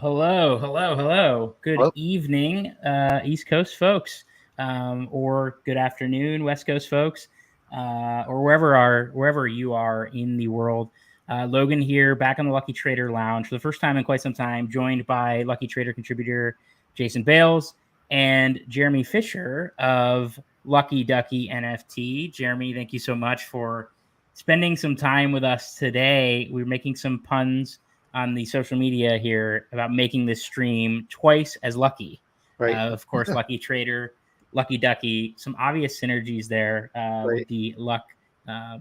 Hello. Good Well, evening, East Coast folks, or good afternoon, West Coast folks, or wherever you are in the world. Logan here, back on the Lucky Trader Lounge for the first time in quite some time, joined by Lucky Trader contributor Jason Bales and Jeremy Fisher of Lucky Ducky NFT. Jeremy, thank you so much for spending some time with us today. We're making some puns on the social media here about making this stream twice as lucky. right, Of course, Lucky Trader, Lucky Ducky, some obvious synergies there with right. the luck.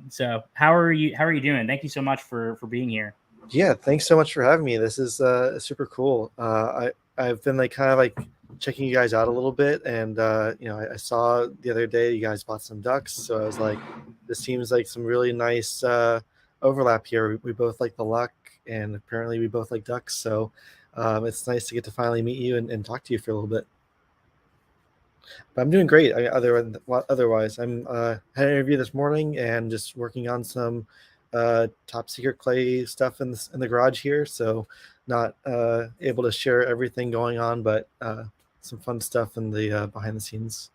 So how are you? How are you doing? Thank you so much for being here. Yeah, thanks so much for having me. This is super cool. I've been like kind of like checking you guys out a little bit, and I saw the other day you guys bought some ducks, so I was like, this seems like some really nice overlap here. We both like the luck, and apparently we both like ducks, so it's nice to get to finally meet you and talk to you for a little bit. But I'm doing great. Otherwise, I'm had an interview this morning and just working on some top secret clay stuff in the garage here. So not able to share everything going on, but some fun stuff in the behind the scenes.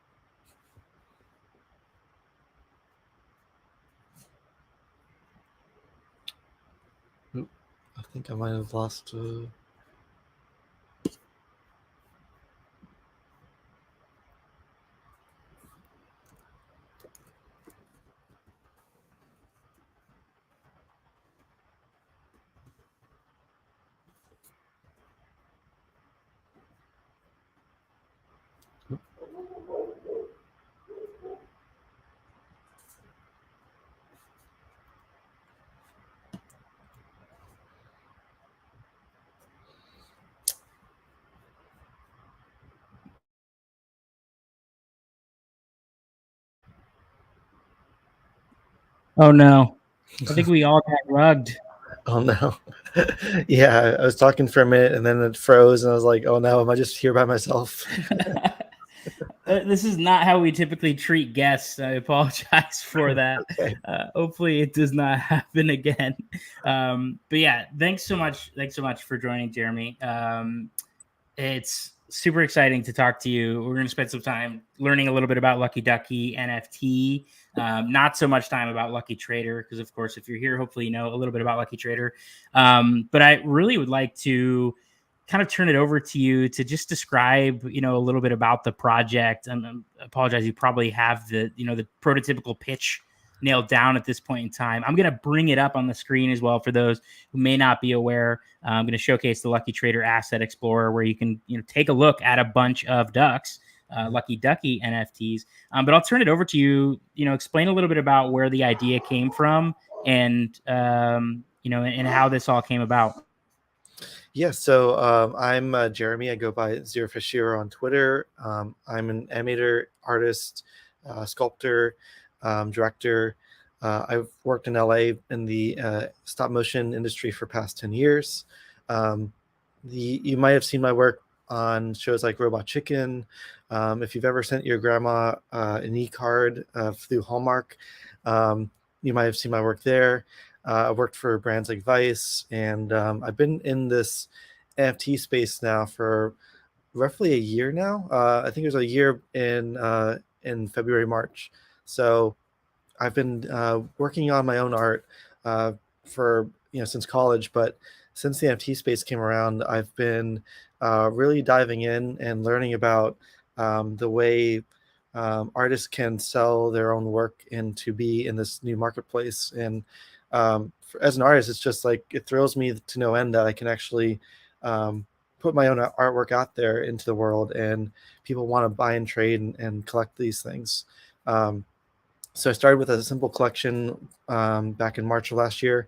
Oop, I think I might have lost. Oh no, I think we all got rugged. Oh no. Yeah, I was talking for a minute and then it froze, and I was like, oh no, am I just here by myself? This is not how we typically treat guests. I apologize for that. Okay. Hopefully, it does not happen again. But yeah, thanks so much. Thanks so much for joining, Jeremy. It's super exciting to talk to you. We're going to spend some time learning a little bit about Lucky Ducky NFT. Not so much time about Lucky Trader, because of course, if you're here, hopefully you know a little bit about Lucky Trader. But I really would like to kind of turn it over to you to just describe, a little bit about the project. I apologize, you probably have the prototypical pitch nailed down at this point in time. I'm going to bring it up on the screen as well for those who may not be aware. I'm going to showcase the Lucky Trader Asset Explorer, where you can take a look at a bunch of ducks, Lucky Ducky NFTs. But I'll turn it over to you. Explain a little bit about where the idea came from, and and how this all came about. Yeah, so I'm Jeremy. I go by Zero Fashira on Twitter. I'm an animator, artist, sculptor, director. I've worked in LA in the stop motion industry for past 10 years. You might have seen my work on shows like Robot Chicken. If you've ever sent your grandma an e-card through Hallmark, you might have seen my work there. I worked for brands like Vice, and I've been in this NFT space now for roughly a year now. I think it was a year in February, March. So I've been working on my own art for since college, but since the NFT space came around, I've been really diving in and learning about the way artists can sell their own work and to be in this new marketplace. And as an artist, it's just like it thrills me to no end that I can actually put my own artwork out there into the world, and people want to buy and trade and collect these things. So I started with a simple collection back in March of last year,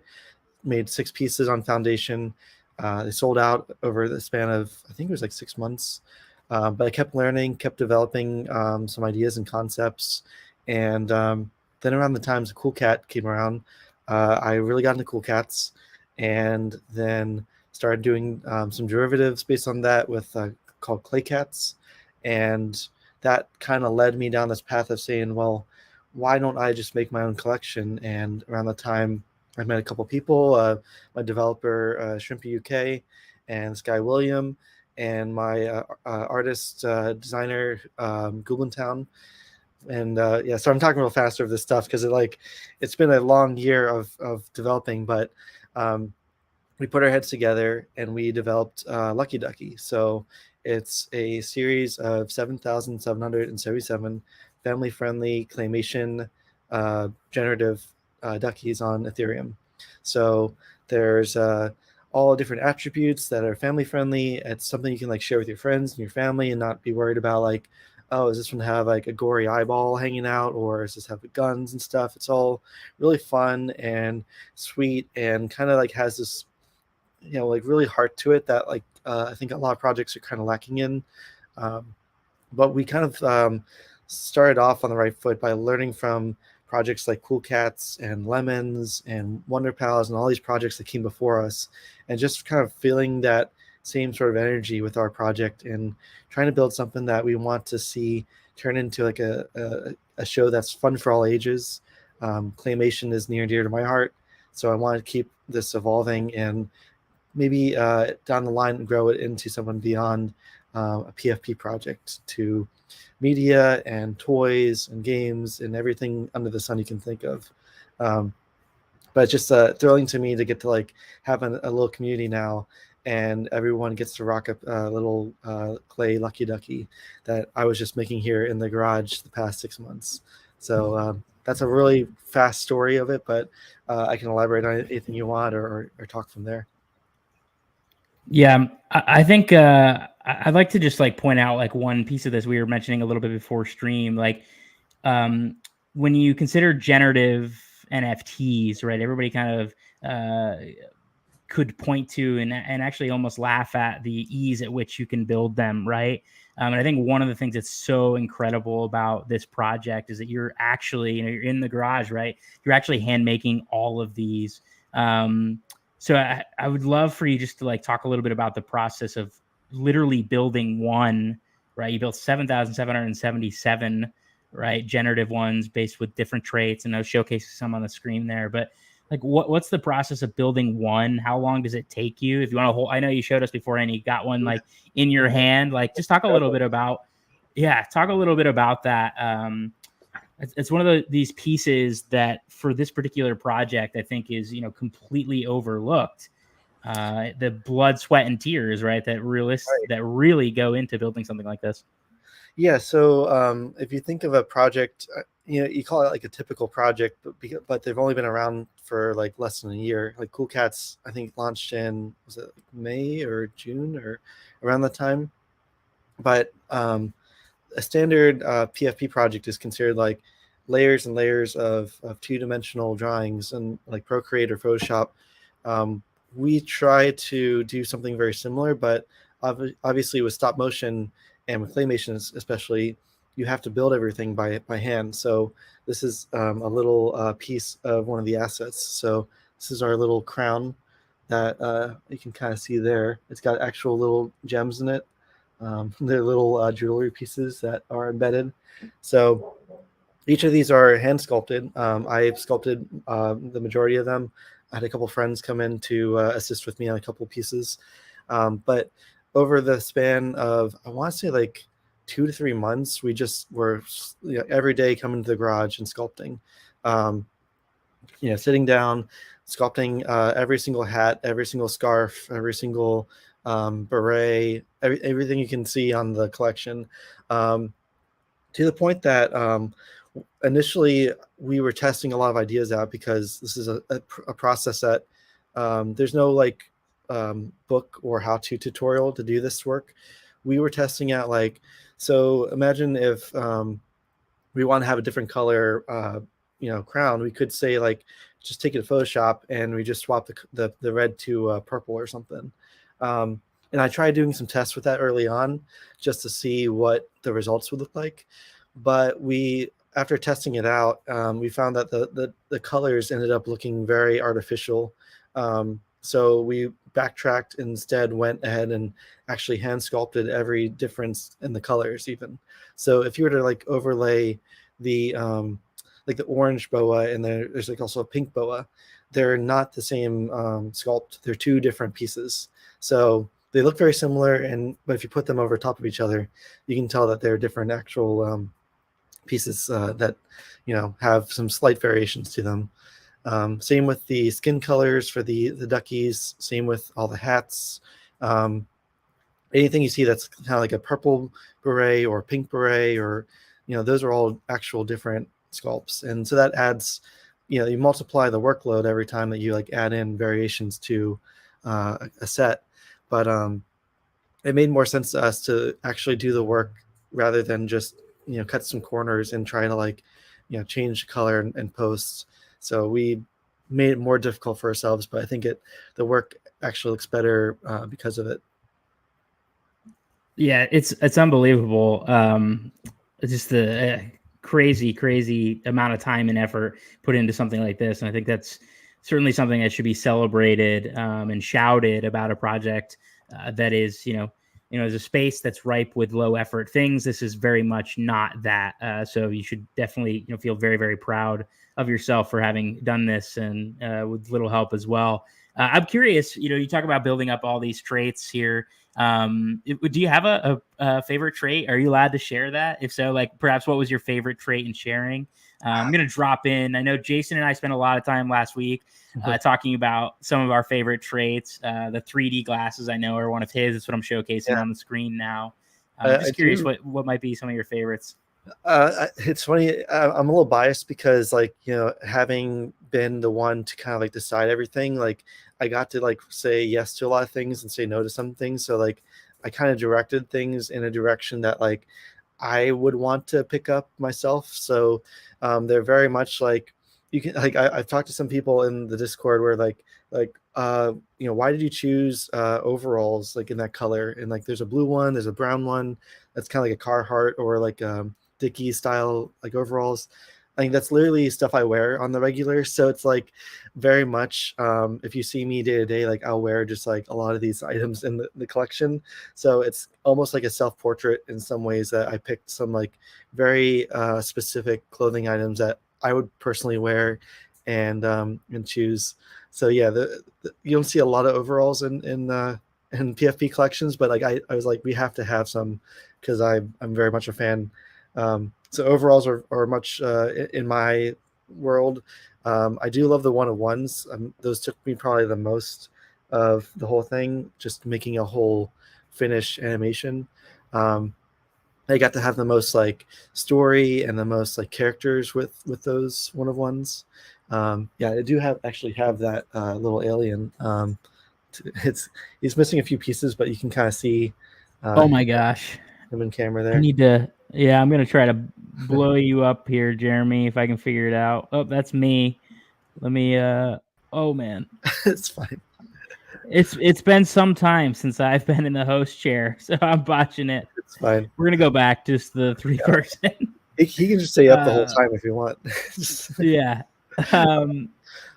made 6 pieces on Foundation. They sold out over the span of, I think it was like 6 months. But I kept learning, kept developing some ideas and concepts. And then around the times Cool Cat came around, I really got into Cool Cats, and then started doing some derivatives based on that with called Clay Cats. And that kind of led me down this path of saying, well, why don't I just make my own collection? And around the time I met a couple people, my developer, Shrimpy UK, and this guy William, and my artist designer Town. And yeah, so I'm talking real fast over this stuff because it's been a long year of developing, but we put our heads together and we developed Lucky Ducky. So it's a series of 7,777 family-friendly claymation generative duckies on Ethereum. So there's all different attributes that are family-friendly. It's something you can like share with your friends and your family and not be worried about like, oh, is this one have like a gory eyeball hanging out, or does this have guns and stuff? It's all really fun and sweet and kind of like has this like really heart to it that like I think a lot of projects are kind of lacking in. Um, but we kind of started off on the right foot by learning from projects like Cool Cats and Lemons and Wonder Pals and all these projects that came before us, and just kind of feeling that same sort of energy with our project and trying to build something that we want to see turn into like a show that's fun for all ages. Claymation is near and dear to my heart, so I want to keep this evolving and maybe down the line grow it into something beyond a PFP project to media and toys and games and everything under the sun you can think of. But it's just thrilling to me to get to like have a little community now, and everyone gets to rock up a little clay Lucky Ducky that I was just making here in the garage the past 6 months. So that's a really fast story of it, but I can elaborate on anything you want or talk from there. Yeah, I think I'd like to just like point out like one piece of this we were mentioning a little bit before stream. Like when you consider generative NFTs, right? Everybody kind of could point to and actually almost laugh at the ease at which you can build them, right? And I think one of the things that's so incredible about this project is that you're actually, you're in the garage, right? You're actually hand making all of these. So I would love for you just to like talk a little bit about the process of literally building one, right? You built 7,777, right? Generative ones based with different traits, and I'll showcase some on the screen there. But like, what's the process of building one? How long does it take you? If you want to hold, I know you showed us before, and you got one like in your hand. Like, just talk a little bit about, talk a little bit about that. It's one of these pieces that for this particular project, I think is, completely overlooked. The blood, sweat, and tears, right? That really go into building something like this. Yeah. So if you think of a project, you call it like a typical project, but they've only been around for like less than a year. Like Cool Cats, I think launched in, was it May or June or around that time? But a standard PFP project is considered like layers and layers of two-dimensional drawings and like Procreate or Photoshop. We try to do something very similar, but obviously with stop motion and with claymation especially, you have to build everything by hand. So this is a little piece of one of the assets. So this is our little crown that you can kind of see there. It's got actual little gems in it. They're little jewelry pieces that are embedded. So each of these are hand sculpted. I've sculpted the majority of them. I had a couple friends come in to assist with me on a couple pieces. But over the span of, I want to say like 2 to 3 months, we just were every day coming to the garage and sculpting. Sitting down, sculpting every single hat, every single scarf, every single beret, everything you can see on the collection, to the point that initially we were testing a lot of ideas out because this is a process that there's no like book or how-to tutorial to do this work. We were testing out like, so imagine if we want to have a different color crown, we could say like just take it to Photoshop and we just swap the red to purple or something. And I tried doing some tests with that early on just to see what the results would look like. But after testing it out, we found that the colors ended up looking very artificial. So we backtracked, instead went ahead and actually hand sculpted every difference in the colors even. So if you were to like overlay the like the orange boa and there's like also a pink boa, they're not the same sculpt. They're two different pieces. So they look very similar, but if you put them over top of each other, you can tell that they're different actual pieces that have some slight variations to them. Same with the skin colors for the duckies. Same with all the hats. Anything you see that's kind of like a purple beret or pink beret, or those are all actual different sculpts, and so that adds, you multiply the workload every time that you like add in variations to a set. But it made more sense to us to actually do the work rather than just cut some corners and try to like change the color and post. So we made it more difficult for ourselves, but I think the work actually looks better because of it. Yeah, it's unbelievable. Just the crazy amount of time and effort put into something like this, and I think that's certainly something that should be celebrated and shouted about a project that is, as a space that's ripe with low effort things. This is very much not that. So you should definitely, feel very, very proud of yourself for having done this, and with little help as well. I'm curious, you talk about building up all these traits here. Do you have a favorite trait? Are you allowed to share that? If so, like perhaps what was your favorite trait in sharing? I'm going to drop in. I know Jason and I spent a lot of time last week talking about some of our favorite traits. The 3D glasses, I know, are one of his. That's what I'm showcasing on the screen now. I'm just curious what might be some of your favorites. It's funny. I'm a little biased because, like, having been the one to kind of like decide everything, like I got to like say yes to a lot of things and say no to some things. So like I kind of directed things in a direction that like I would want to pick up myself. So they're very much like, you can like I've talked to some people in the Discord where like why did you choose overalls like in that color? And like there's a blue one, there's a brown one that's kind of like a Carhartt or like Dickie style like overalls. I think that's literally stuff I wear on the regular. So it's like very much if you see me day to day, like I'll wear just like a lot of these items in the collection. So it's almost like a self-portrait in some ways, that I picked some like very specific clothing items that I would personally wear and choose. So yeah, you don't see a lot of overalls in PFP collections, but like I was like, we have to have some because I'm very much a fan. So overalls are much in my world. I do love the one-of-ones. Those took me probably the most of the whole thing, just making a whole finished animation. I got to have the most like story and the most like characters with those one-of-ones. Yeah, I do actually have that little alien. He's missing a few pieces, but you can kind of see Oh my gosh. him in camera there. I need to, yeah, I'm going to try to blow you up here, Jeremy, if I can figure it out. Oh, that's me. Let me, oh man. It's fine. It's been some time since I've been in the host chair, so I'm botching it. It's fine. We're going to go back to just the three person. He can just stay up the whole time if you want. Yeah.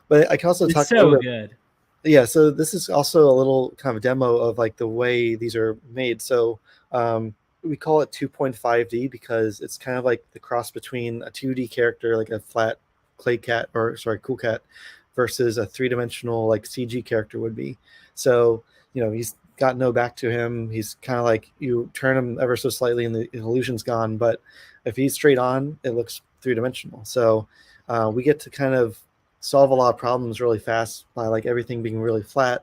But I can also talk so good. Yeah, so this is also a little kind of demo of like the way these are made. So we call it 2.5D because it's kind of like the cross between a 2D character, like a flat cool cat, versus a three-dimensional like CG character would be. So he's got no back to him. He's kind of like, you turn him ever so slightly and the illusion's gone, but if he's straight on, it looks three-dimensional. So we get to kind of solve a lot of problems really fast by like everything being really flat.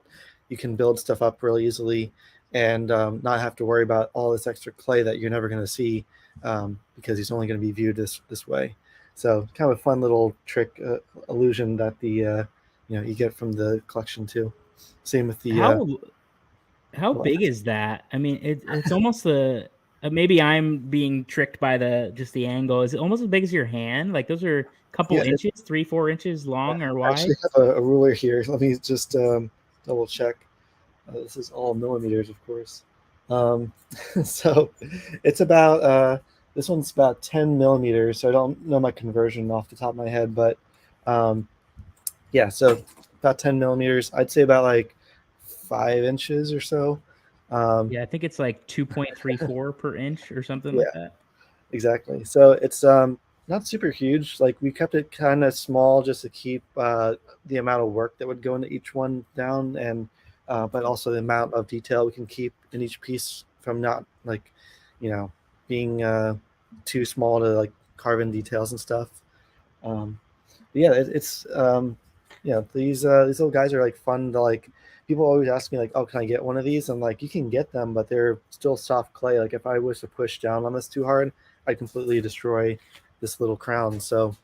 You can build stuff up really easily and not have to worry about all this extra clay that you're never going to see because he's only going to be viewed this way. So kind of a fun little trick illusion that the you get from the collection too. Same with the how big is that? I mean, it's almost maybe I'm being tricked by the angle. Is it almost as big as your hand? Like those are a couple inches, 3-4 inches long or wide? I actually have a ruler here. Let me just double check. This is all millimeters, of course. So it's about this one's about 10 millimeters. So I don't know my conversion off the top of my head, but yeah, so about 10 millimeters. I'd say about like 5 inches or so. Yeah, I think it's like 2.34 per inch or something like that. Exactly. So it's not super huge. Like we kept it kind of small just to keep the amount of work that would go into each one down, and but also the amount of detail we can keep in each piece from not like, being too small to like carve in details and stuff. Um, yeah, it's these little guys are like fun to like. People always ask me like, oh, can I get one of these? I'm like, you can get them, but they're still soft clay. Like if I was to push down on this too hard, I'd completely destroy this little crown. So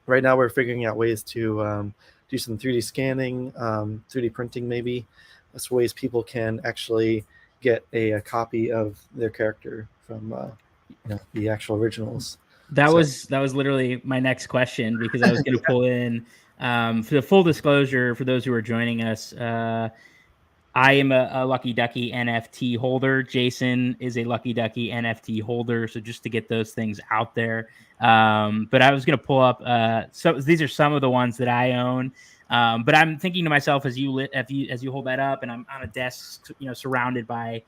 right now we're figuring out ways to do some 3D scanning, 3D printing maybe. That's ways people can actually get a copy of their character from the actual originals. That So was literally my next question, because I was going to pull in, for the full disclosure for those who are joining us. I am a Lucky Ducky NFT holder. Jason is a Lucky Ducky NFT holder. So just to get those things out there. But I was going to pull up. So these are some of the ones that I own. But I'm thinking to myself as you hold that up, and I'm on a desk, surrounded by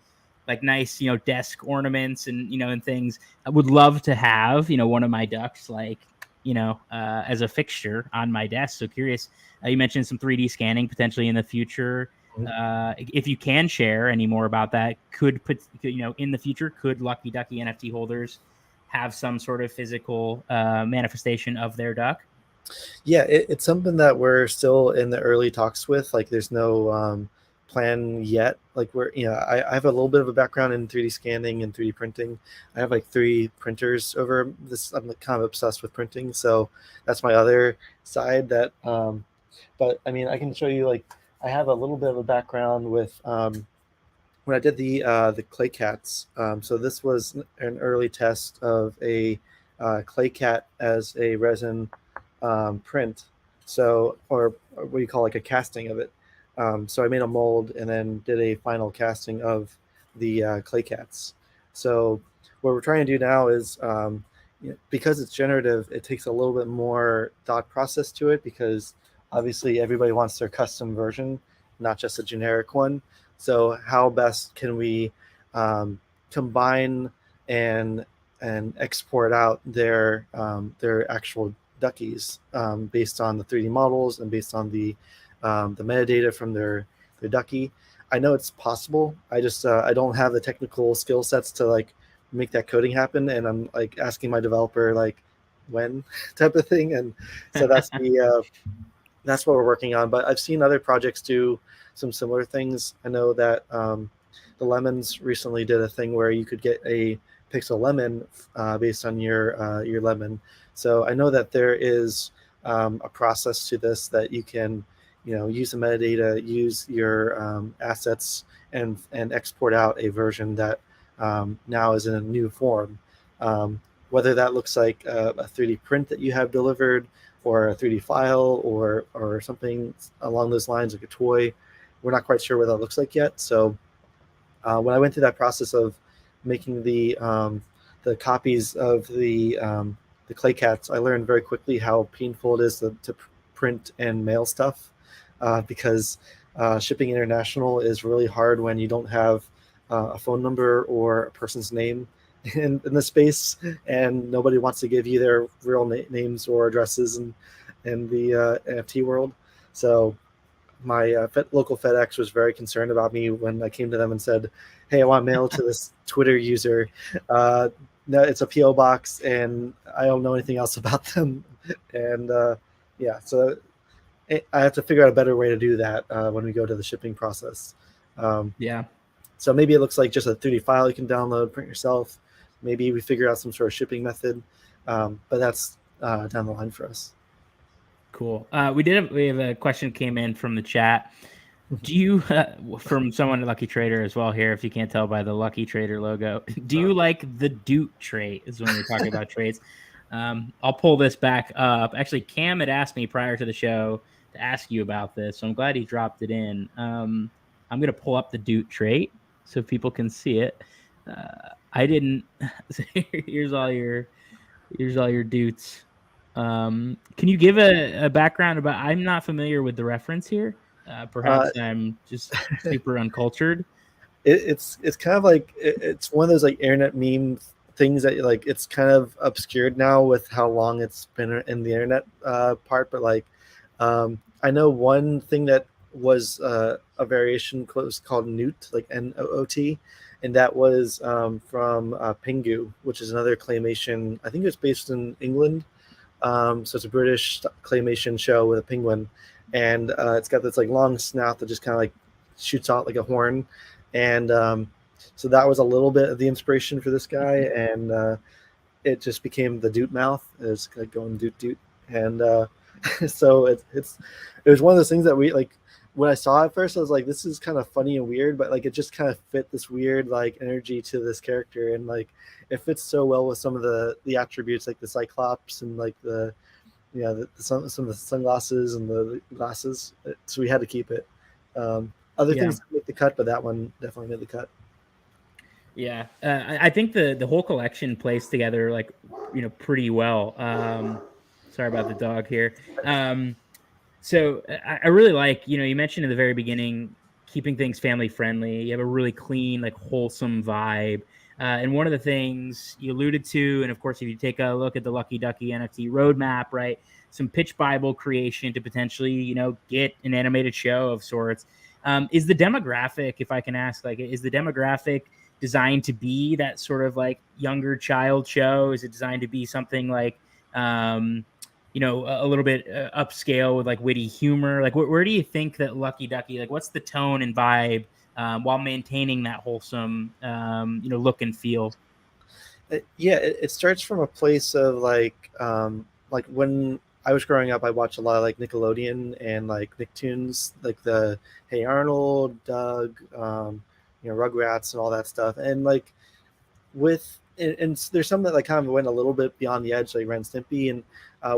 like nice, desk ornaments and and things. I would love to have one of my ducks as a fixture on my desk. So curious. You mentioned some 3D scanning potentially in the future. If you can share any more about that, could put in the future, could Lucky Ducky NFT holders have some sort of physical manifestation of their duck? yeah, it's something that we're still in the early talks with. Like there's no plan yet. Like I have a little bit of a background in 3D scanning and 3D printing. I have like 3 printers over this. I'm kind of obsessed with printing, so that's my other side. But I mean, I can show you like I have a little bit of a background with when I did the clay cats. So this was an early test of a clay cat as a resin print. So, or what do you call like a casting of it. So I made a mold and then did a final casting of the clay cats. So what we're trying to do now is because it's generative, it takes a little bit more thought process to it, because obviously everybody wants their custom version, not just a generic one. So how best can we combine and export out their actual duckies based on the 3D models and based on the metadata from their ducky. I know it's possible. I don't have the technical skill sets to like make that coding happen, and I'm like asking my developer like when type of thing, and so that's what we're working on. But I've seen other projects do some similar things. I know that the Lemons recently did a thing where you could get a pixel lemon based on your lemon. So I know that there is a process to this that you can, use the metadata, use your assets, and export out a version that now is in a new form. Whether that looks like a 3D print that you have delivered, or a 3D file, or something along those lines, like a toy, we're not quite sure what that looks like yet. So when I went through that process of making the copies of the clay cats, I learned very quickly how painful it is to print and mail stuff, because shipping international is really hard when you don't have a phone number or a person's name in the space, and nobody wants to give you their real names or addresses in the NFT world. So my local FedEx was very concerned about me when I came to them and said, "Hey, I want mail to this Twitter user. No, it's a PO box, and I don't know anything else about them." And so I have to figure out a better way to do that when we go to the shipping process. Yeah. So maybe it looks like just a 3D file you can download, print yourself. Maybe we figure out some sort of shipping method, but that's down the line for us. Cool. We have a question came in from the chat. Do you, from someone at Lucky Trader as well here, if you can't tell by the Lucky Trader logo, do you like the Doot trait? Is when we're talking about traits. I'll pull this back up. Actually, Cam had asked me prior to the show to ask you about this, so I'm glad he dropped it in. I'm going to pull up the Doot trait so people can see it. I didn't. Here's all your Doots. Can you give a background about? I'm not familiar with the reference here. Perhaps I'm just super uncultured. It's kind of like it's one of those like internet meme things that like it's kind of obscured now with how long it's been in the internet part. But like I know one thing that was a a variation close called Newt, like Noot, and that was from Pingu, which is another claymation. I think it was based in England. So it's a British claymation show with a penguin, and it's got this like long snout that just kind of like shoots out like a horn, and so that was a little bit of the inspiration for this guy, and it just became the Doot mouth. It was like going Doot Doot, and so it was one of those things that we like. When I saw it first, I was like, "This is kind of funny and weird," but like it just kind of fit this weird like energy to this character, and like it fits so well with some of the attributes like the Cyclops and like the some of the sunglasses and the glasses. So we had to keep it. Other Yeah. things didn't make the cut, but that one definitely made the cut. Yeah, I think the whole collection plays together like pretty well. Sorry about the dog here. So I really like you mentioned in the very beginning keeping things family friendly. You have a really clean, like wholesome vibe. And one of the things you alluded to, and of course, if you take a look at the Lucky Ducky NFT roadmap, right, some pitch Bible creation to potentially get an animated show of sorts. Is the demographic, if I can ask, like, is the demographic designed to be that sort of like younger child show? Is it designed to be something like, a little bit upscale with like witty humor? Like, where do you think that Lucky Ducky, like, what's the tone and vibe while maintaining that wholesome, look and feel? Yeah, it starts from a place of like when I was growing up, I watched a lot of like Nickelodeon and like Nicktoons, like the Hey Arnold, Doug, Rugrats and all that stuff, and like and there's some that like kind of went a little bit beyond the edge, like Ren Stimpy, and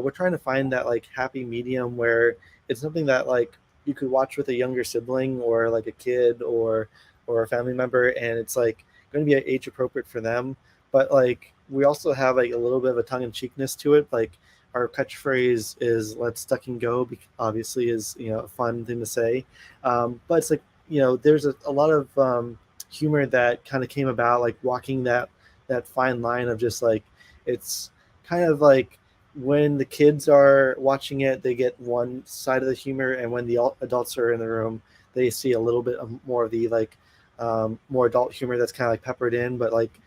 we're trying to find that like happy medium where it's something that like you could watch with a younger sibling or like a kid or a family member, and it's like going to be age appropriate for them, but like we also have like a little bit of a tongue-in-cheekness to it. Like our catchphrase is "Let's duck and go," obviously is a fun thing to say, but it's like there's a lot of humor that kind of came about like walking that fine line of just like it's kind of like when the kids are watching it, they get one side of the humor, and when the adults are in the room, they see a little bit of more of the like more adult humor that's kind of like peppered in. But like,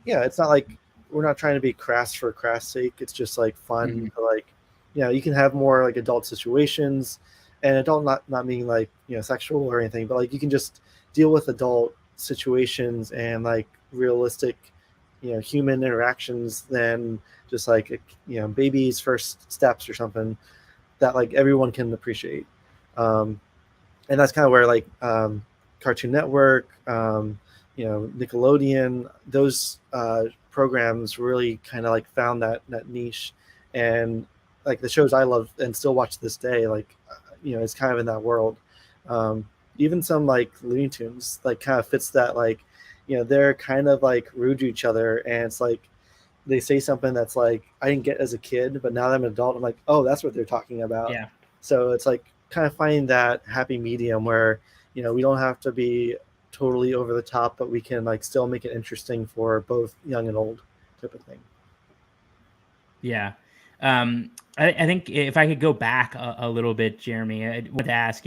yeah, it's not like we're not trying to be crass for crass sake. It's just like fun. Mhm. To, like, you can have more like adult situations, and adult not meaning like sexual or anything, but like you can just deal with adult situations and like realistic human interactions than just like baby's first steps or something that like everyone can appreciate. And that's kind of where like Cartoon Network, Nickelodeon, those programs really kind of like found that niche, and like the shows I love and still watch to this day, like it's kind of in that world. Even some like Looney Tunes like kind of fits that, like they're kind of like rude to each other, and it's like they say something that's like I didn't get as a kid, but now that I'm an adult, I'm like, oh, that's what they're talking about. Yeah. So it's like kind of finding that happy medium where we don't have to be totally over the top, but we can like still make it interesting for both young and old, type of thing. Yeah. I think if I could go back a little bit, Jeremy, I would ask,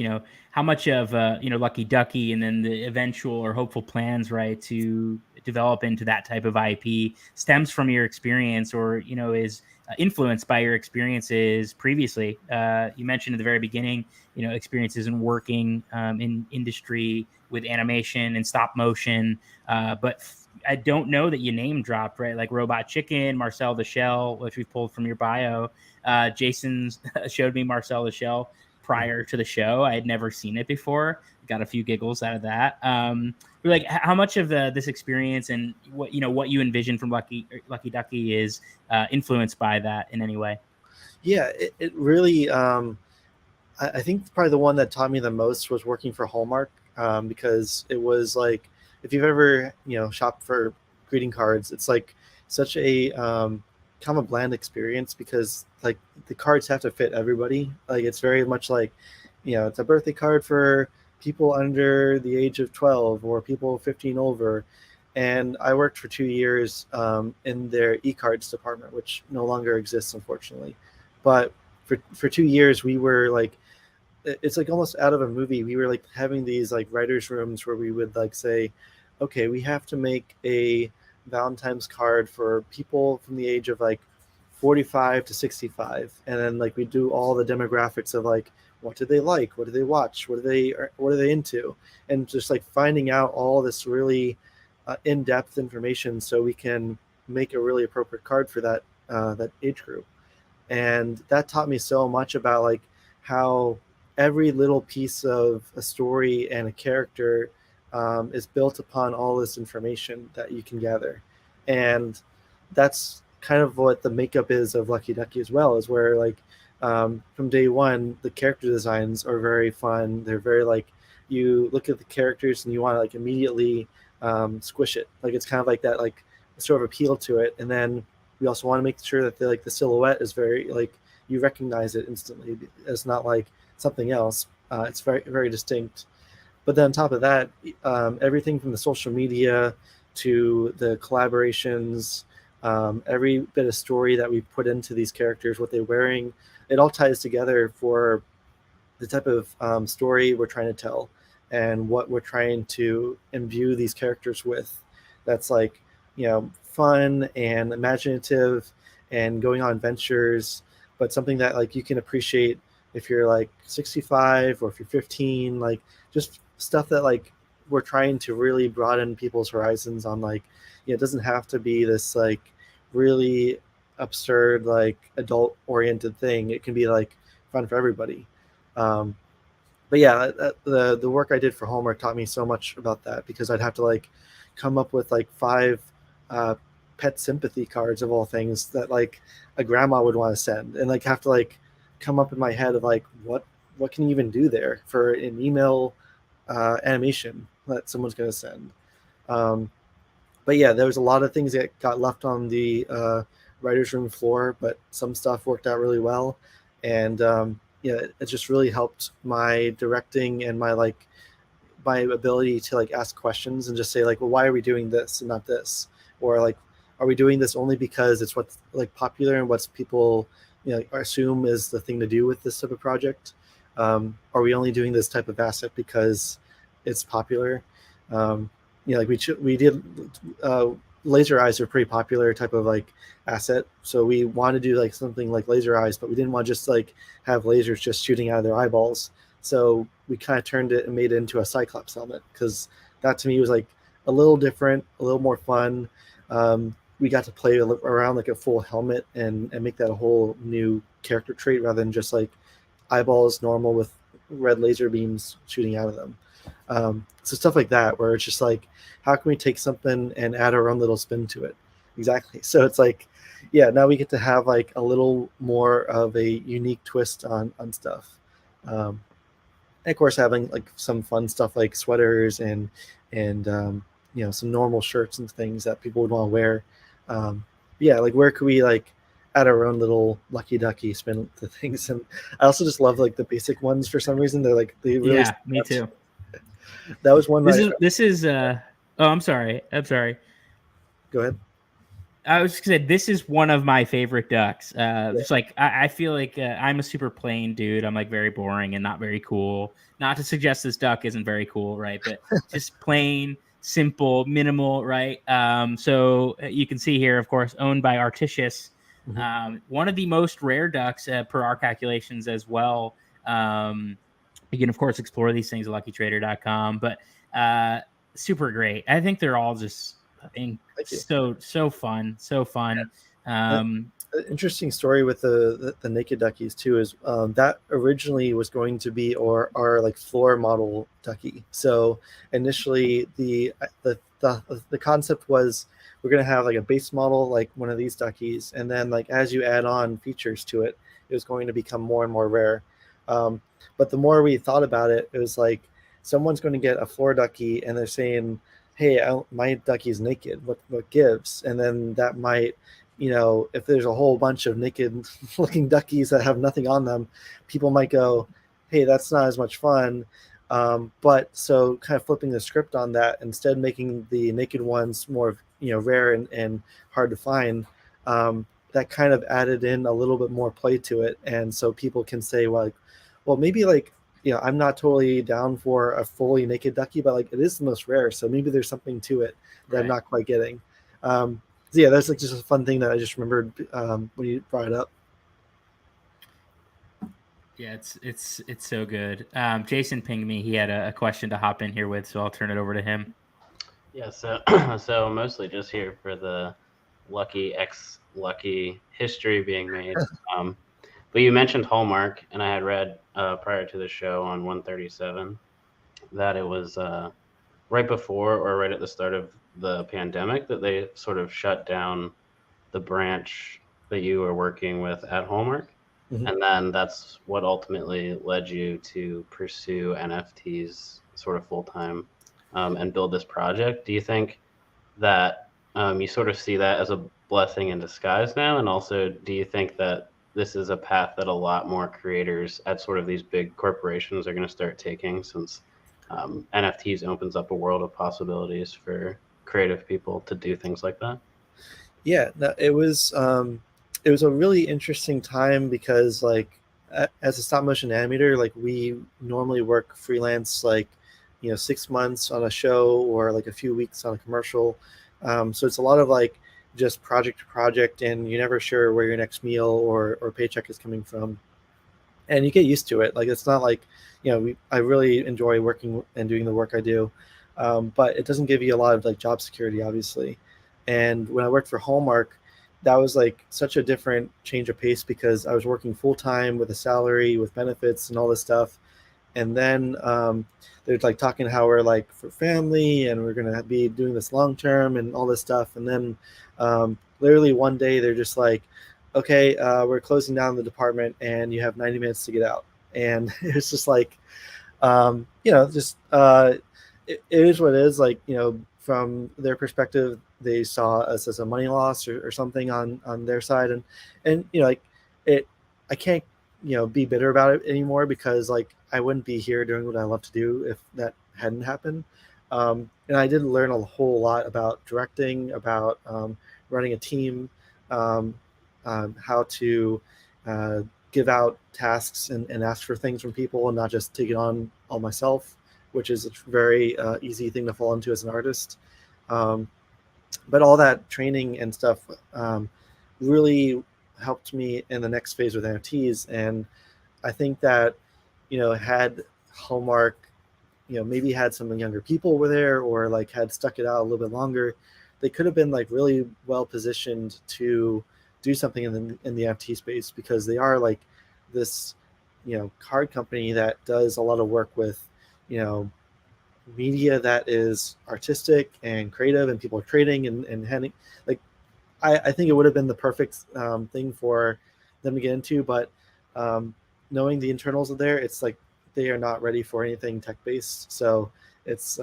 how much of, Lucky Ducky and then the eventual or hopeful plans, right, to develop into that type of IP stems from your experience or, is influenced by your experiences previously. You mentioned at the very beginning, experiences in working in industry with animation and stop motion. But I don't know that you name dropped, right? Like Robot Chicken, Marcel the Shell, which we've pulled from your bio. Jason showed me Marcel the Shell prior to the show. I had never seen it before. Got a few giggles out of that. But like, how much of this experience and what you envision from Lucky Ducky is influenced by that in any way? Yeah, it really. I think probably the one that taught me the most was working for Hallmark, because it was like if you've ever shopped for greeting cards, it's like such a kind of bland experience because like the cards have to fit everybody. Like it's very much like it's a birthday card for people under the age of 12 or people 15 over. And I worked for 2 years in their e-cards department, which no longer exists, unfortunately. But for 2 years, we were like it's like almost out of a movie. We were like having these like writers rooms where we would like say, okay, we have to make a Valentine's card for people from the age of like 45 to 65, and then like we do all the demographics of like what do they like, what do they watch, what are they into, and just like finding out all this really in-depth information so we can make a really appropriate card for that age group. And that taught me so much about like how every little piece of a story and a character is built upon all this information that you can gather. And that's kind of what the makeup is of Lucky Ducky as well, is where like from day one the character designs are very fun. They're very like, you look at the characters and you want to like immediately squish it. Like it's kind of like that, like sort of appeal to it. And then we also want to make sure that the silhouette is very like, you recognize it instantly. It's not like something else. It's very very distinct. But then on top of that, everything from the social media to the collaborations, every bit of story that we put into these characters, what they're wearing, it all ties together for the type of story we're trying to tell and what we're trying to imbue these characters with. That's like, fun and imaginative and going on adventures, but something that like you can appreciate if you're like 65 or if you're 15, like just stuff that like we're trying to really broaden people's horizons on. Like, it doesn't have to be this like really absurd like adult oriented thing. It can be like fun for everybody. um, but yeah, the work I did for Hallmark taught me so much about that, because I'd have to like come up with like 5 uh, pet sympathy cards of all things that like a grandma would want to send, and like have to like come up in my head of like what can you even do there for an email animation that someone's going to send. Um, but yeah, there was a lot of things that got left on the writers' room floor, but some stuff worked out really well, and yeah, it just really helped my directing and my ability to like ask questions and just say like, well, why are we doing this and not this, or like, are we doing this only because it's what's like popular and what's people assume is the thing to do with this type of project? Are we only doing this type of asset because it's popular? Like we did laser eyes are pretty popular type of like asset, so we want to do like something like laser eyes, but we didn't want to just like have lasers just shooting out of their eyeballs. So we kind of turned it and made it into a Cyclops helmet, because that to me was like a little different, a little more fun. We got to play around like a full helmet and make that a whole new character trait rather than just like eyeballs normal with red laser beams shooting out of them. So stuff like that, where it's just like, how can we take something and add our own little spin to it? Exactly. So it's like, yeah, now we get to have like a little more of a unique twist on stuff. And of course, having like some fun stuff like sweaters and some normal shirts and things that people would want to wear. Yeah, like where could we like add our own little Lucky Ducky spin to things? And I also just love like the basic ones for some reason. They really Yeah, me too. that was one. This is oh, I'm sorry. Go ahead. I was just gonna say, this is one of my favorite ducks. Just like I feel like I'm a super plain dude. I'm like very boring and not very cool. Not to suggest this duck isn't very cool, right? But just plain, simple, minimal, right? So you can see here, of course, owned by Artisius. One of the most rare ducks per our calculations as well. You can, of course, explore these things at luckytrader.com, but super great. I think they're all just so fun, so fun. Interesting story with the naked duckies too is that originally was going to be our like floor model ducky. So initially the concept was we're going to have like a base model like one of these duckies, and then like as you add on features to it, it was going to become more and more rare. But the more we thought about it, it was like someone's going to get a floor ducky and they're saying, hey, my ducky's naked, what gives? And then that might, if there's a whole bunch of naked looking duckies that have nothing on them, people might go, hey, that's not as much fun. But so kind of flipping the script on that, instead making the naked ones more rare and hard to find, that kind of added in a little bit more play to it. And so people can say, well maybe like I'm not totally down for a fully naked ducky, but like it is the most rare, so maybe there's something to it that I'm Right. not quite getting. So yeah, that's like just a fun thing that I just remembered when you brought it up. Yeah, it's so good. Jason pinged me. He had a question to hop in here with, so I'll turn it over to him. Yeah, so so mostly just here for the Lucky history being made. Um, but you mentioned Hallmark, and I had read prior to the show on 137 that it was right before or right at the start of the pandemic that they sort of shut down the branch that you were working with at Hallmark. Mhm. And then that's what ultimately led you to pursue NFTs sort of full time and build this project. Do you think that you sort of see that as a blessing in disguise now? And also, do you think that this is a path that a lot more creators at sort of these big corporations are going to start taking, since NFTs opens up a world of possibilities for creative people to do things like that? Yeah, no, it was a really interesting time because like as a stop motion animator, like we normally work freelance, like 6 months on a show or like a few weeks on a commercial. So it's a lot of like just project to project, and you're never sure where your next meal or paycheck is coming from, and you get used to it. Like it's not like I really enjoy working and doing the work I do, but it doesn't give you a lot of like job security, obviously. And when I worked for Hallmark, that was like such a different change of pace because I was working full time with a salary, with benefits, and all this stuff. And then they're like talking how we're like for family and we're gonna be doing this long term and all this stuff. And then literally one day they're just like, okay, we're closing down the department and you have 90 minutes to get out. And it's just like, just it is what it is. Like from their perspective, they saw us as a money loss or something on their side, and like it. I can't be bitter about it anymore because like I wouldn't be here doing what I love to do if that hadn't happened. And I did learn a whole lot about directing, about running a team, um, how to uh, give out tasks and ask for things from people and not just take it on all myself, which is a very easy thing to fall into as an artist. Um, but all that training and stuff really helped me in the next phase with NFTs. And I think that, had Hallmark, maybe had some younger people were there or like had stuck it out a little bit longer, they could have been like really well positioned to do something in the NFT space because they are like this, card company that does a lot of work with, you know, media that is artistic and creative and people are trading and handing like I think it would have been the perfect thing for them to get into, but um, knowing the internals of there, it's like they are not ready for anything tech based. So it's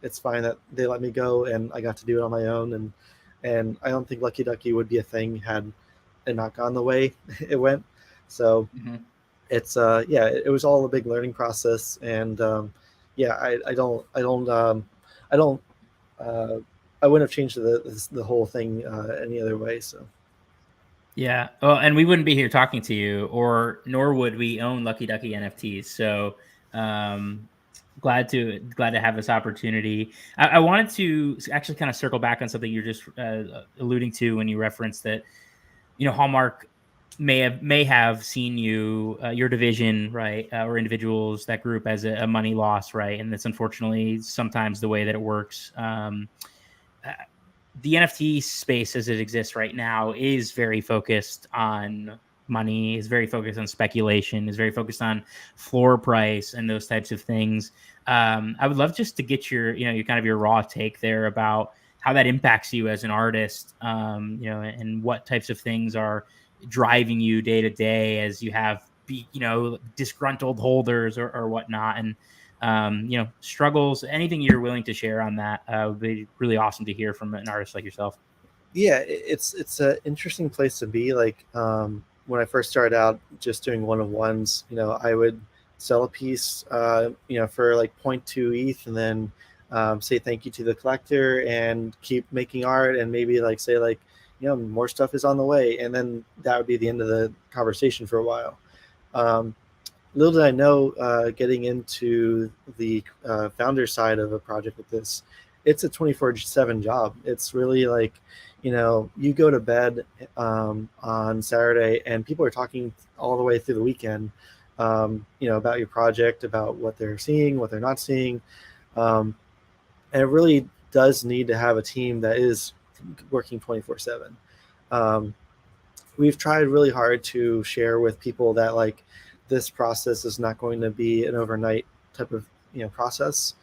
it's fine that they let me go and I got to do it on my own, and I don't think Lucky Ducky would be a thing had it not gone the way it went. So Mm-hmm. it's it was all a big learning process, and yeah, I don't uh, I wouldn't have changed the whole thing any other way. So Yeah. Well, and we wouldn't be here talking to you, or nor would we own Lucky Ducky NFTs. So um, glad to have this opportunity. I wanted to actually kind of circle back on something you're just alluding to when you referenced that Hallmark may have seen your division, right, or individuals, that group, as a money loss, right, and that's unfortunately sometimes the way that it works. Uh, the NFT space as it exists right now is very focused on money, is very focused on speculation, is very focused on floor price and those types of things. I would love just to get your kind of your raw take there about how that impacts you as an artist, and what types of things are driving you day to day as you have disgruntled holders or whatnot, and struggles. Anything you're willing to share on that would be really awesome to hear from an artist like yourself. yeah, it's an interesting place to be. Like when I first started out just doing one-on-ones, I would sell a piece, for like point 0.2 ETH, and then say thank you to the collector and keep making art, and maybe like say like more stuff is on the way, and then that would be the end of the conversation for a while. Um, little did I know, getting into the founder side of a project like this, it's a 24/7 job. It's really like, you go to bed on Saturday and people are talking all the way through the weekend, about your project, about what they're seeing, what they're not seeing. And it really does need to have a team that is working 24/7. We've tried really hard to share with people that like this process is not going to be an overnight type of process.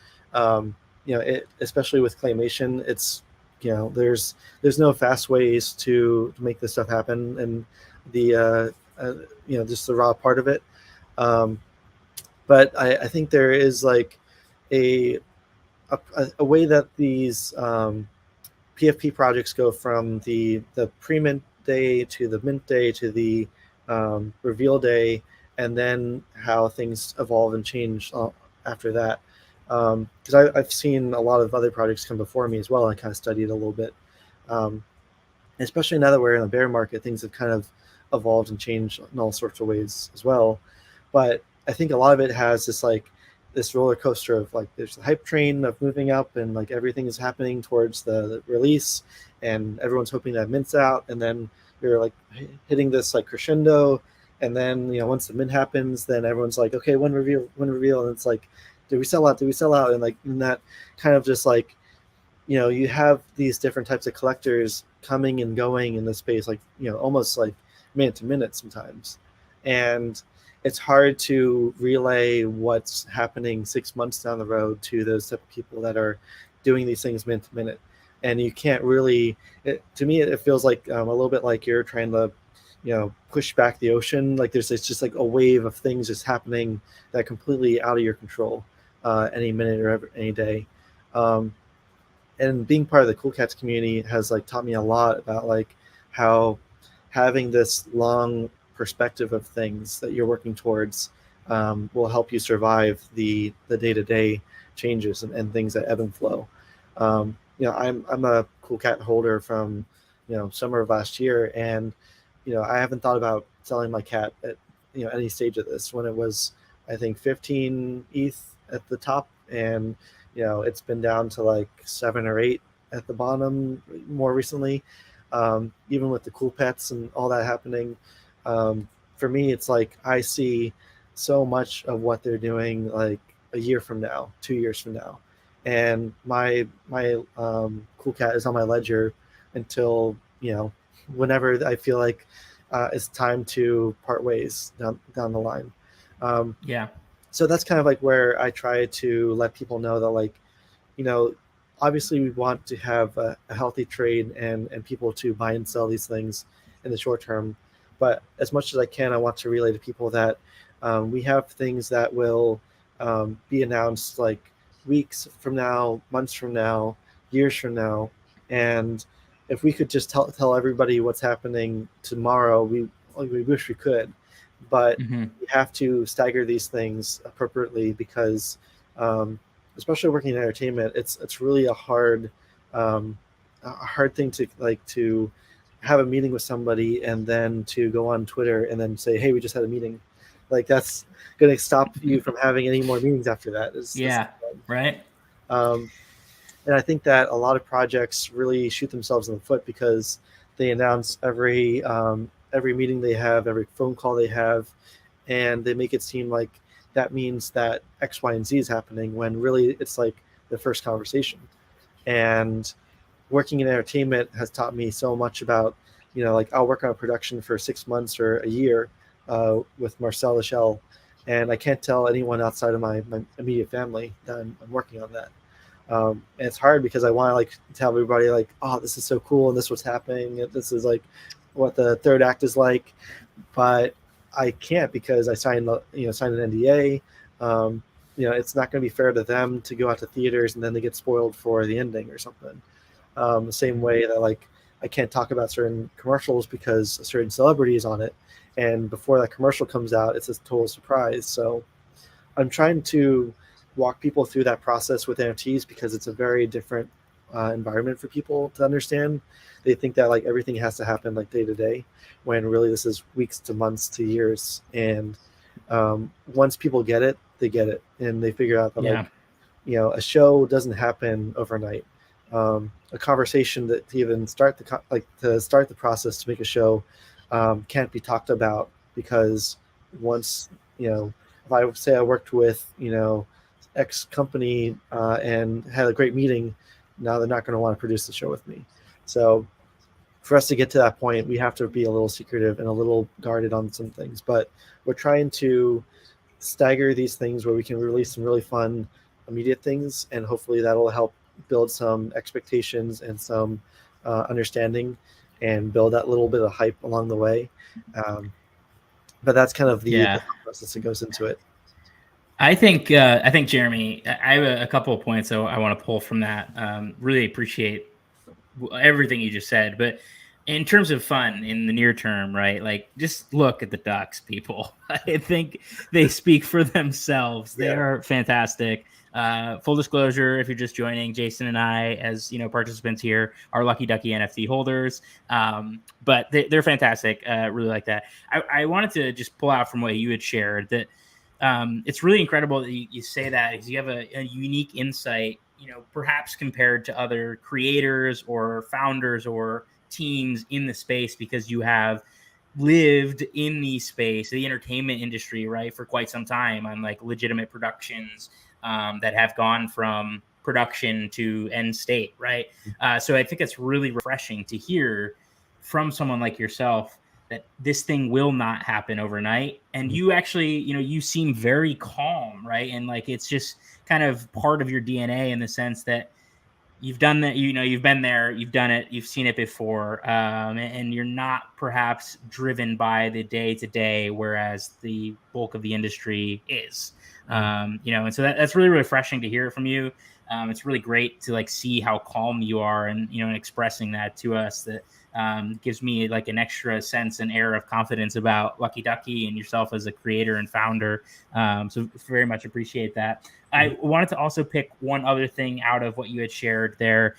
Especially with Claymation, it's there's no fast ways to make this stuff happen, and the just the raw part of it. But I think there is like a a way that these PFP projects go from the pre-mint day to the mint day to the reveal day, and then how things evolve and change after that. Because I've seen a lot of other projects come before me as well, and kind of studied a little bit. Especially now that we're in a bear market, things have kind of evolved and changed in all sorts of ways as well. But I think a lot of it has this roller coaster of like there's the hype train of moving up, and like everything is happening towards the release, and everyone's hoping that mints out, and then you're like hitting this like crescendo, and then once the mint happens, then everyone's like, okay, when reveal, and it's like, did we sell out, and like in that kind of just like you have these different types of collectors coming and going in the space, like almost like minute to minute sometimes, and it's hard to relay what's happening 6 months down the road to those type of people that are doing these things minute to minute. And you can't really, to me, it feels like a little bit like you're trying to, push back the ocean. Like it's just like a wave of things just happening that are completely out of your control any minute or any day. And being part of the Cool Cats community has like taught me a lot about like how having this long perspective of things that you're working towards will help you survive the day-to-day changes and things that ebb and flow. I'm a Cool Cat holder from summer of last year, and I haven't thought about selling my cat at any stage of this, when it was I think 15 ETH at the top, and it's been down to like 7 or 8 at the bottom more recently. Even with the Cool Pets and all that happening, for me, it's like I see so much of what they're doing like a year from now, 2 years from now, and my Cool Cat is on my ledger until whenever I feel like it's time to part ways down the line. Yeah. So that's kind of like where I try to let people know that like, obviously we want to have a healthy trade and people to buy and sell these things in the short term. But as much as I can, I want to relay to people that we have things that will be announced like weeks from now, months from now, years from now. And if we could just tell everybody what's happening tomorrow, we wish we could. But we have to stagger these things appropriately, because especially working in entertainment, it's really a hard thing to have a meeting with somebody and then to go on Twitter and then say, hey, we just had a meeting. Like that's going to stop you from having any more meetings after that. Right. And I think that a lot of projects really shoot themselves in the foot because they announce every meeting they have, every phone call they have, and they make it seem like that means that X, Y, and Z is happening, when really it's like the first conversation. And working in entertainment has taught me so much about, like I'll work on a production for 6 months or a year with Marcel Lachelle, and I can't tell anyone outside of my immediate family that I'm working on that. And it's hard because I want to like tell everybody like, oh, this is so cool, and this is what's happening, and this is like what the third act is like, but I can't because I signed an NDA. It's not going to be fair to them to go out to theaters and then they get spoiled for the ending or something. The same way that like I can't talk about certain commercials because a certain celebrity is on it, and before that commercial comes out, it's a total surprise. So I'm trying to walk people through that process with NFTs because it's a very different environment for people to understand. They think that like everything has to happen like day to day, when really this is weeks to months to years. And once people get it, they get it, and they figure out that Yeah. a show doesn't happen overnight. A conversation that to even start to start the process to make a show can't be talked about, because once if I say I worked with X company and had a great meeting, now they're not going to want to produce the show with me. So for us to get to that point, we have to be a little secretive and a little guarded on some things. But we're trying to stagger these things where we can release some really fun immediate things, and hopefully that'll help build some expectations and some understanding, and build that little bit of hype along the way. But that's kind of the process that goes into it. I think Jeremy, I have a couple of points I want to pull from that. Really appreciate everything you just said, but in terms of fun in the near term, right? Like, just look at the Ducks, people. I think they speak for themselves. They are fantastic. Full disclosure, if you're just joining, Jason and I, as participants here, are Lucky Ducky NFT holders. But they're fantastic. Really like that. I wanted to just pull out from what you had shared that it's really incredible that you say that, because you have a unique insight, perhaps compared to other creators or founders or teams in the space, because you have lived in the space, the entertainment industry, right, for quite some time on like legitimate productions that have gone from production to end state, right? So I think it's really refreshing to hear from someone like yourself that this thing will not happen overnight. And you actually, you seem very calm, right? And like, it's just kind of part of your DNA in the sense that you've done that, you've been there, you've done it, you've seen it before, and you're not perhaps driven by the day to day, whereas the bulk of the industry is, and so that's really refreshing to hear from you. It's really great to like see how calm you are, and and expressing that to us. That gives me like an extra sense and air of confidence about Lucky Ducky and yourself as a creator and founder. So very much appreciate that. I wanted to also pick one other thing out of what you had shared there.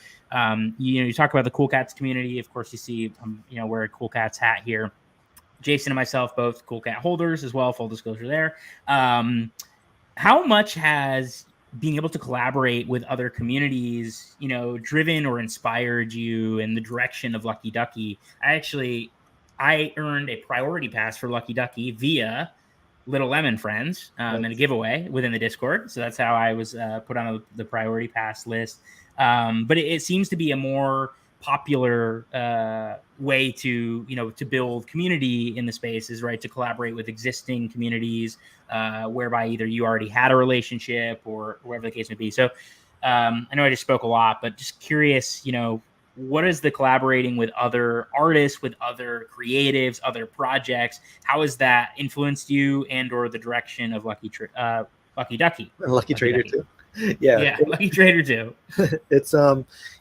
You talk about the Cool Cats community. Of course, you see, wear a Cool Cats hat here. Jason and myself, both Cool Cat holders as well. Full disclosure there. How much has being able to collaborate with other communities, driven or inspired you in the direction of Lucky Ducky? I earned a priority pass for Lucky Ducky via Little Lemon Friends and a giveaway within the Discord. So that's how I was put on the priority pass list. But it seems to be a more popular way to build community in the space, is right, to collaborate with existing communities whereby either you already had a relationship or whatever the case may be. So I know I just spoke a lot, but just curious, what is the collaborating with other artists, with other creatives, other projects? How has that influenced you and or the direction of Lucky Ducky? Lucky Trader too. Lucky Trader too. It's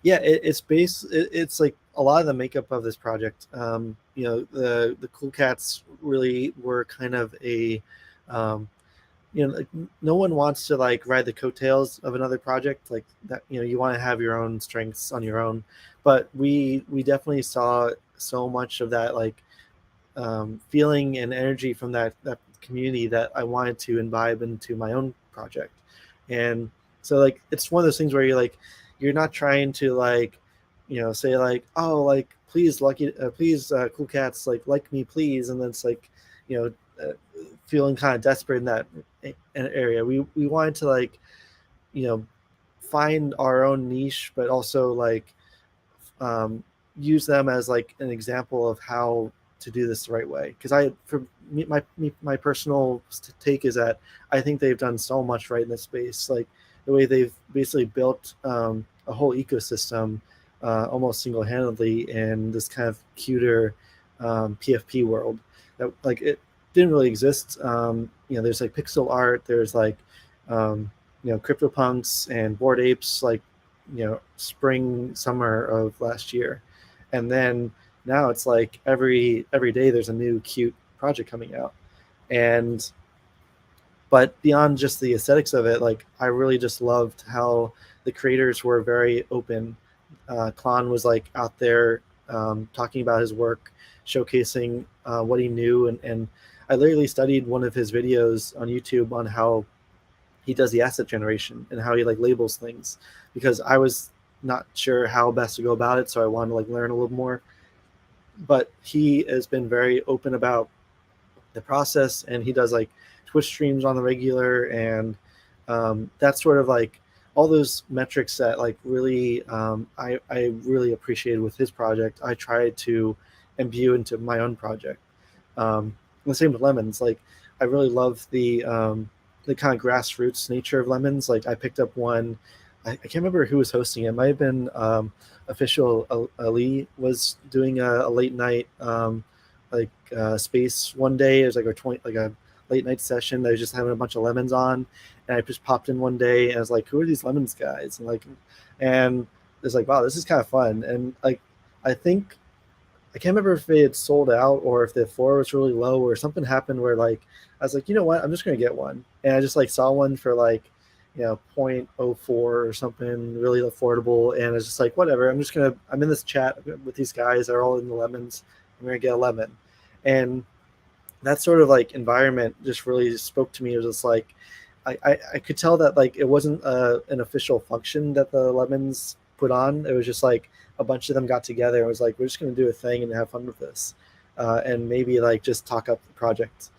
it's like a lot of the makeup of this project. The Cool Cats really were kind of a like, no one wants to like ride the coattails of another project like that. You want to have your own strengths on your own, but we definitely saw so much of that like feeling and energy from that community that I wanted to imbibe into my own project. And so like it's one of those things where you're not trying to like say like, oh, like please Cool Cats like me please, and then it's like feeling kind of desperate in that area. We wanted to like find our own niche, but also like use them as like an example of how to do this the right way. Because my personal take is that I think they've done so much right in this space, like the way they've basically built a whole ecosystem almost single-handedly in this kind of cuter PFP world that like it didn't really exist. There's like pixel art, there's like CryptoPunks and Bored Apes like spring summer of last year, and then now it's like every day there's a new cute project coming out. But beyond just the aesthetics of it, like I really just loved how the creators were very open. Klon was like out there talking about his work, showcasing what he knew, and I literally studied one of his videos on YouTube on how he does the asset generation and how he like labels things, because I was not sure how best to go about it, so I wanted to like learn a little more. But he has been very open about the process, and he does like Twitch streams on the regular, and that's sort of like all those metrics that like really I really appreciated with his project. I tried to imbue into my own project. The same with lemons. Like I really love the kind of grassroots nature of lemons. Like I picked up one. I can't remember who was hosting it. It might have been official Ali was doing a late night space one day. It was like a late night session. They was just having a bunch of lemons on, and I just popped in one day and I was like, "Who are these lemons guys?" And it's like, "Wow, this is kind of fun." And like, I think I can't remember if it had sold out or if the floor was really low or something happened where like I was like, you know what, I'm just gonna get one, and I just like saw one for like 0.04 or something really affordable, and it's just like whatever. I'm in this chat with these guys. They're all in the lemons. I'm gonna get a lemon, and that sort of like environment just really spoke to me. It was just like I could tell that like it wasn't an official function that the lemons put on. It was just like a bunch of them got together and was like, we're just going to do a thing and have fun with this, and maybe like just talk up the project.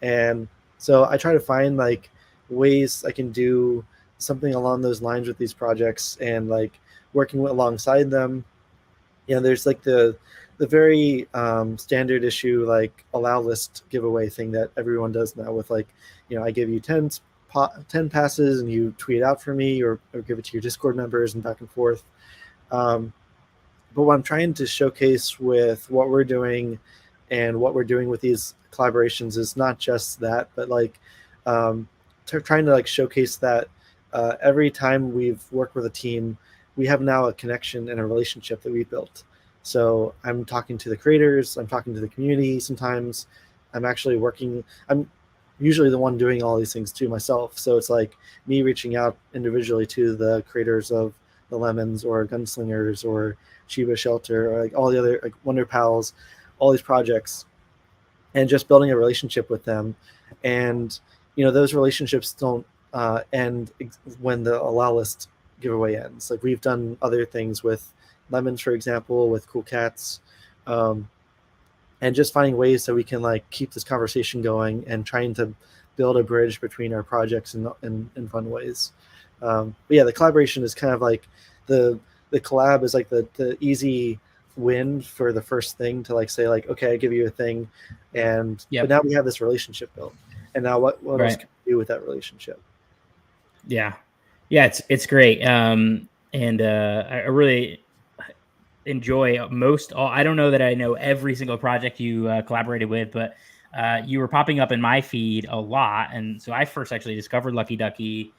And so I try to find like ways I can do something along those lines with these projects, and like working alongside them. There's like the very standard issue like allow list giveaway thing that everyone does now with like, I give you 10 passes and you tweet it out for me, or give it to your Discord members and back and forth. But what I'm trying to showcase with what we're doing and what we're doing with these collaborations is not just that, but like trying to like showcase that every time we've worked with a team, we have now a connection and a relationship that we built. So I'm talking to the creators, I'm talking to the community. Sometimes I'm usually the one doing all these things too myself. So it's like me reaching out individually to the creators of the Lemons or Gunslingers or Shiba Shelter or like all the other like Wonder Pals, all these projects, and just building a relationship with them. And those relationships don't end when the allow list giveaway ends. Like we've done other things with Lemons, for example, with Cool Cats, and just finding ways so we can like keep this conversation going and trying to build a bridge between our projects in fun ways. But yeah, the collaboration is kind of like the collab is like the easy win for the first thing to like say like, okay, I give you a thing, and but now we have this relationship built, and now what else can we do with that relationship? Yeah, it's great. And I really enjoy I don't know that I know every single project you collaborated with, but you were popping up in my feed a lot, and so I first actually discovered Lucky Ducky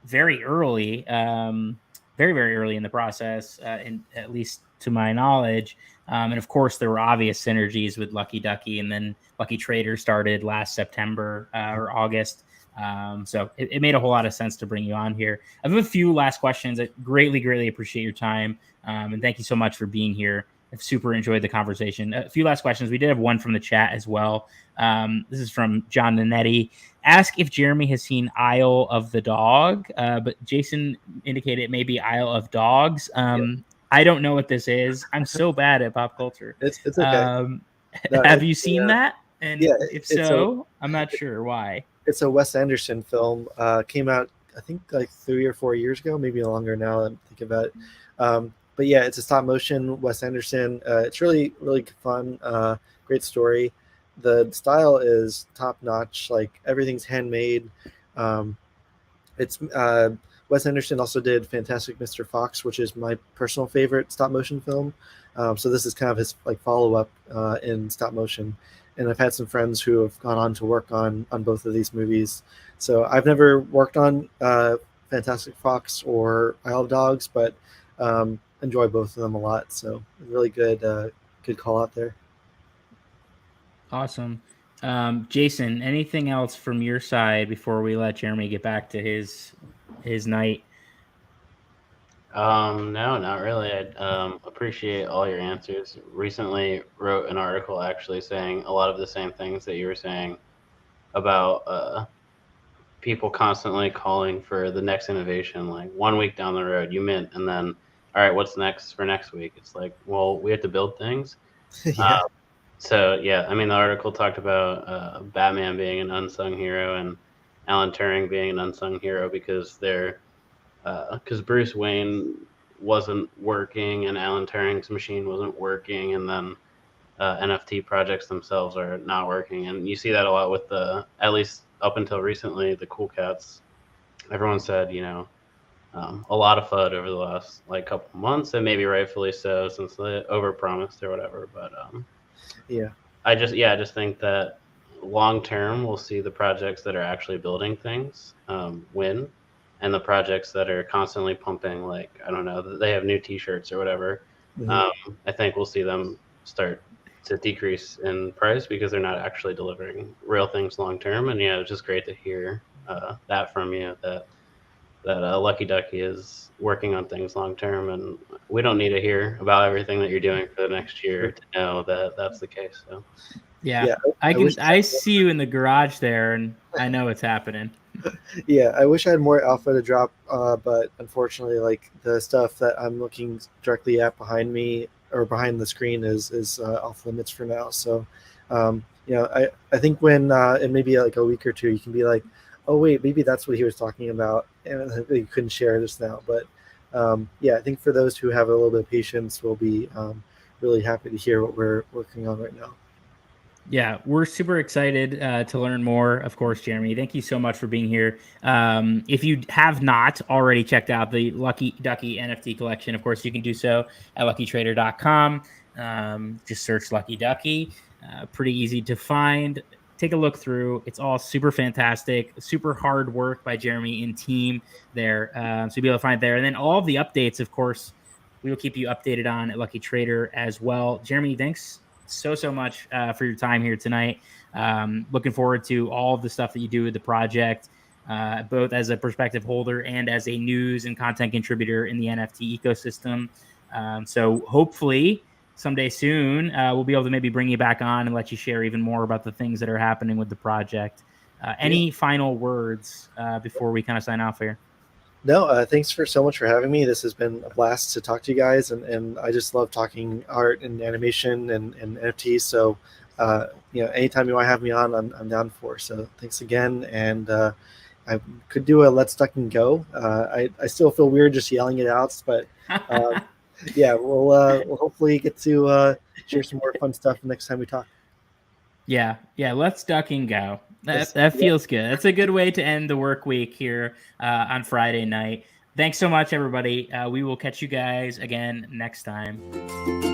very early, very very early in the process, at least to my knowledge. And of course, there were obvious synergies with Lucky Ducky, and then Lucky Trader started last September or August. So it made a whole lot of sense to bring you on here. I have a few last questions. I greatly appreciate your time. And thank you so much for being here. I've super enjoyed the conversation. A few last questions. We did have one from the chat as well. This is from John Nanetti. Ask if Jeremy has seen Isle of the Dog, but Jason indicated it may be Isle of Dogs. I don't know what this is. I'm so bad at pop culture. It's okay. Have you seen that? And yeah, if so, I'm not sure why. It's a Wes Anderson film. Came out, I think, like 3 or 4 years ago, maybe longer now that I'm thinking about it. But yeah, it's a stop motion Wes Anderson. It's really fun. Great story. The style is top notch. Like everything's handmade. It's Wes Anderson also did Fantastic Mr. Fox, which is my personal favorite stop motion film. So this is kind of his like follow up in stop motion. And I've had some friends who have gone on to work on both of these movies. So I've never worked on Fantastic Fox or Isle of Dogs, but enjoy both of them a lot. So really good call out there. Awesome. Jason, anything else from your side before we let Jeremy get back to his night? No, not really. I appreciate all your answers. Recently wrote an article actually saying a lot of the same things that you were saying about people constantly calling for the next innovation. Like 1 week down the road, you mint, and then, all right, what's next for next week? It's like, well, we have to build things. Yeah. So yeah, I mean, the article talked about Batman being an unsung hero and Alan Turing being an unsung hero because Bruce Wayne wasn't working and Alan Turing's machine wasn't working, and then NFT projects themselves are not working, and you see that a lot with at least up until recently, the Cool Cats. Everyone said, a lot of FUD over the last like couple months, and maybe rightfully so since they overpromised or whatever. But Yeah. I just think that long term we'll see the projects that are actually building things win, and the projects that are constantly pumping, like I don't know, they have new T-shirts or whatever. I think we'll see them start to decrease in price because they're not actually delivering real things long term. And yeah, it's just great to hear that from you that Lucky Ducky is working on things long term, and we don't need to hear about everything that you're doing for the next year to know that that's the case. So Yeah, I see you in the garage there, and I know it's happening. Yeah, I wish I had more alpha to drop, but unfortunately, like the stuff that I'm looking directly at behind me or behind the screen is off limits for now. So, I think when in maybe like a week or two, you can be like, oh wait, maybe that's what he was talking about, and you couldn't share this now. But yeah, I think for those who have a little bit of patience, we'll be really happy to hear what we're working on right now. Yeah, we're super excited to learn more. Of course, Jeremy, thank you so much for being here. If you have not already checked out the Lucky Ducky NFT collection, of course, you can do so at luckytrader.com. Just search Lucky Ducky. Pretty easy to find. Take a look through. It's all super fantastic, super hard work by Jeremy and team there. So you'll be able to find it there. And then all of the updates, of course, we will keep you updated on at Lucky Trader as well. Jeremy, thanks so much for your time here tonight. Looking forward to all of the stuff that you do with the project, both as a prospective holder and as a news and content contributor in the NFT ecosystem. So hopefully someday soon we'll be able to maybe bring you back on and let you share even more about the things that are happening with the project. Any final words before we kind of sign off here? No, thanks so much for having me. This has been a blast to talk to you guys, and I just love talking art and animation and NFTs. So, anytime you want to have me on, I'm down for. So, thanks again, and I could do a Let's Duck and Go. I still feel weird just yelling it out, but yeah, we'll hopefully get to share some more fun stuff next time we talk. Yeah, let's duck and go. That feels good. That's a good way to end the work week here on Friday night. Thanks so much, everybody. We will catch you guys again next time.